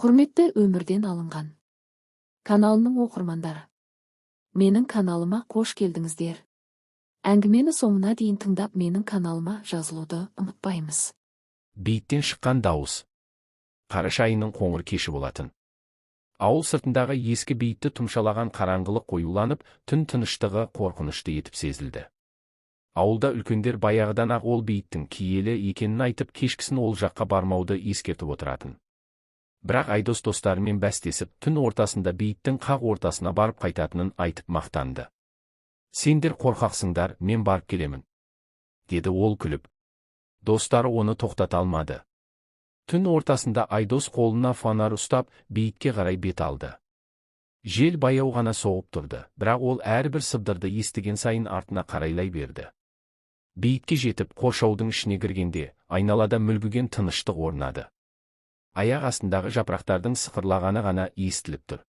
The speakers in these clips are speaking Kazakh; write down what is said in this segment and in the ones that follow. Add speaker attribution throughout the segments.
Speaker 1: Құрметті өмірден алынған каналының оқырмандары. Менің каналыма қош келдіңіздер. Әңгімені соңына дейін тыңдап, менің каналыма жазылуды ұмытпаймыз.
Speaker 2: Бейіттен шыққан дауыс. Қараша айының қоңыр кеші болатын. Ауыл сыртындағы ескі бейітті тұмшалаған қараңғылық қоюланып, түн тыныштығы қорқынышты етіп сезілді. Ауылда үлкендер баяғыдан ақ ол бейіттің киелі екенін айтып, кешкісін ол жаққа бармауды ескертіп отыратын. Бірақ Айдос достарымен бәстесіп, түн ортасында бейіттің қақ ортасына барып қайтатынын айтып мақтанды. «Сендер қорқақсыңдар, мен барып келемін», деді ол күліп. Достары оны тоқтата алмады. Түн ортасында Айдос қолына фонар ұстап, бейітке қарай бет алды. Жел баяу ғана соғып тұрды, бірақ ол әрбір сыбдырды естіген сайын артына қарайлай берді. Бейітке жетіп, қоршаудың ішіне кіргенде, айналада мүлгіген тыныштық орнады. Аяқ астындағы жапырақтардың сықырлағаны ғана естіліп тұр.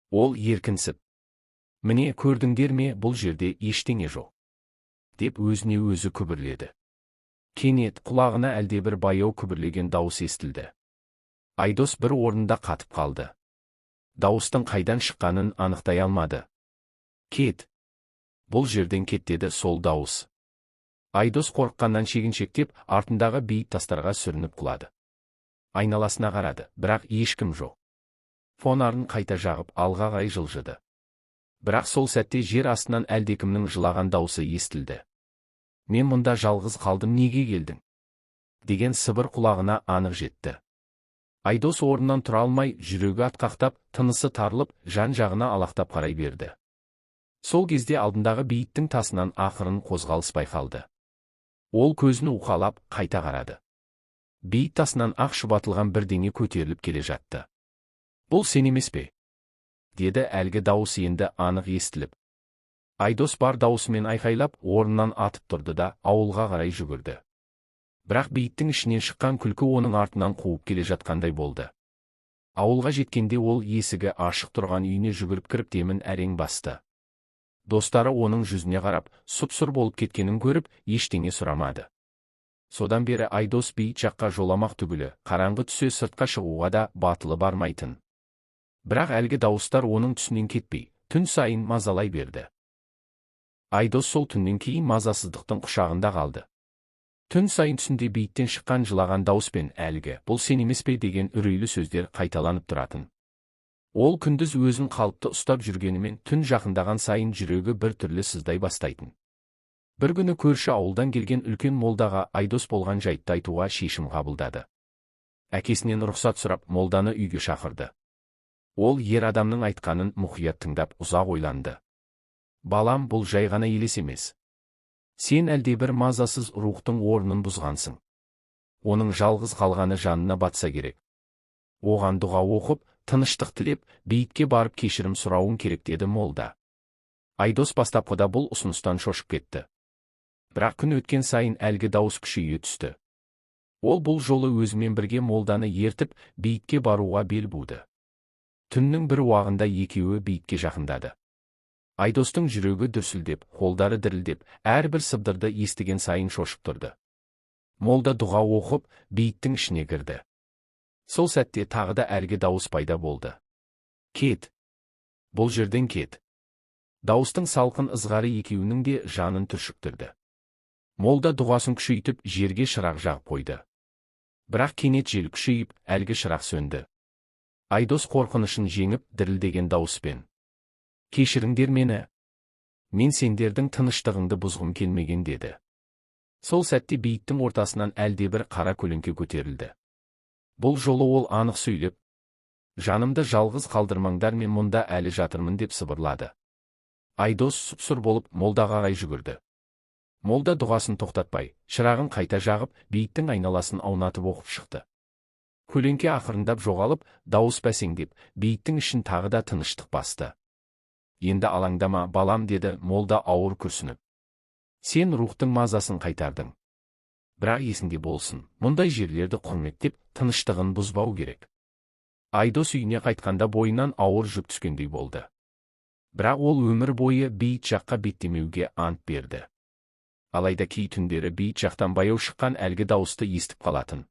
Speaker 2: Ол еркінсіп: «Міне, көрдіңдер ме, бұл жерде ештеңе жоқ», деп өзіне өзі күбірледі. Кенет құлағына әлдебір баяу күбірлеген дауыс естілді. Айдос бір орнында қатып қалды. Дауыстың қайдан шыққанын анықтай алмады. «Кет! Бұл жерден кет», деді сол дауыс. Айдос қорыққаннан шегіншектеп, артындағы бейіт тастарға сүрініп құлады. Айналасына қарады, бірақ ешкім жоқ. Фонарын қайта жағып, алға қарай жылжыды. Бірақ сол сәтте жер астынан әлдекімнің жылаған даусы естілді. «Мен мұнда жалғыз қалдым, неге келдің?» деген сыбыр құлағына анық жетті. Айдос орнынан тұра алмай, жүрегі атқақтап, тынысы тарылып, жан-жағына алақтап қарай берді. Сол кезде алдындағы бейіттің тасынан ақырын қозғалыс байқалды. Ол көзін уқалап, қайта қарады. Бейіт тасынан ақ шұбатылған бірдеңе көтеріліп келе жатты. «Бұл сен емес пе?» деді әлгі дауыс енді анық естіліп. Айдос бар даусымен айқайлап, орнынан атып тұрды да ауылға қарай жүгірді. Бірақ бейіттің ішінен шыққан күлкі оның артынан қуып келе жатқандай болды. Ауылға жеткенде ол есігі ашық тұрған үйіне жүгіріп кіріп демін әрең басты. Достары оның жүзіне қарап, сұп-сұр болып кеткенін көріп, ештеңе сұрамады. Содан бері Айдос бейіт жаққа жоламақ түгілі, қараңғы түсе сыртқа шығуға да батылы бармайтын. Бірақ әлгі дауыстар оның түсінен кетпей, түн сайын мазалай берді. Айдос сол түннен кейін мазасыздықтың құшағында қалды. Түн сайын түсінде бейіттен шыққан жылаған дауыспен әлгі «бұл сен емес пе» деген үрейлі сөздер қайталанып тұратын. Ол күндіз өзін қалыпты ұстап жүргенімен, түн жақындаған сайын жүрегі бір түрлі сыздай бастайтын. Бір күні көрші ауылдан келген үлкен молдаға Айдос болған жайтты айтуға шешім қабылдады. Әкесінен рұқсат сұрап, молданы үйге шақырды. Ол ер адамның айтқанын мұқият тыңдап, ұзақ ойланды. «Балам, бұл жай ғана елес емес. Сен әлдебір мазасыз рухтың орнын бұзғансың. Оның жалғыз қалғаны жанына батса керек. Оған дұға оқып, тыныштық тілеп, бейітке барып кешірім сұрауың керек», деді молда. Айдос бастапқыда бұл ұсыныстан шошып кетті. Бірақ күн өткен сайын әлгі дауыс күшейе түсті. Ол бұл жолы өзімен бірге молданы ертіп, бейітке баруға бел буды. Түннің бір уағында екеуі бейітке жақындады. Айдостың жүрегі дүрсілдеп, қолдары дірілдеп, әрбір сыбдырды естіген сайын шошып тұрды. Молда дұға оқып, бейіттің ішіне кірді. Сол сәтте тағы да әлгі дауыс пайда болды. «Кет! Бұл жерден кет!» Дауыстың салқын ызғары екеуінің де жанын түршіктірді. Молда дұғасын күшейтіп, жерге шырақ жағып қойды. Бірақ кенет жел күшейіп, әлгі шырақ сөнді. Айдос қорқынышын жеңіп, дірілдеген дауыспен: «Кешіріңдер мені. Мен сендердің тыныштығыңды бұзғым келмеген», деді. Сол сәтте бейіттің ортасынан әлдебір қара көлеңке көтерілді. Бұл жолы ол анық сөйлеп: «Жанымды жалғыз қалдырмаңдар, мен мұнда әлі жатырмын», деп сыбырлады. Айдос сұп-сұр болып молдаға қарай жүгірді. Молда дұғасын тоқтатпай, шырағын қайта жағып, бейіттің айналасын аунатып оқып шықты. Көлеңке ақырындап жоғалып, дауыс бәсеңдеп, бейіттің ішін тағы да тыныштық басты. «Енді алаңдама, балам», деді молда ауыр күрсініп. «Сен рухтың мазасын қайтардың. Бірақ есіңде болсын, мұндай жерлерді құрметтеп, тыныштығын бұзбау керек». Айдос үйіне қайтқанда бойынан ауыр жүк түскендей болды. Бірақ ол өмір бойы бейіт жаққа беттемеуге ант берді. Алайда кей түндері бейіт жақтан баяу шыққан әлгі дауысты естіп қалатын.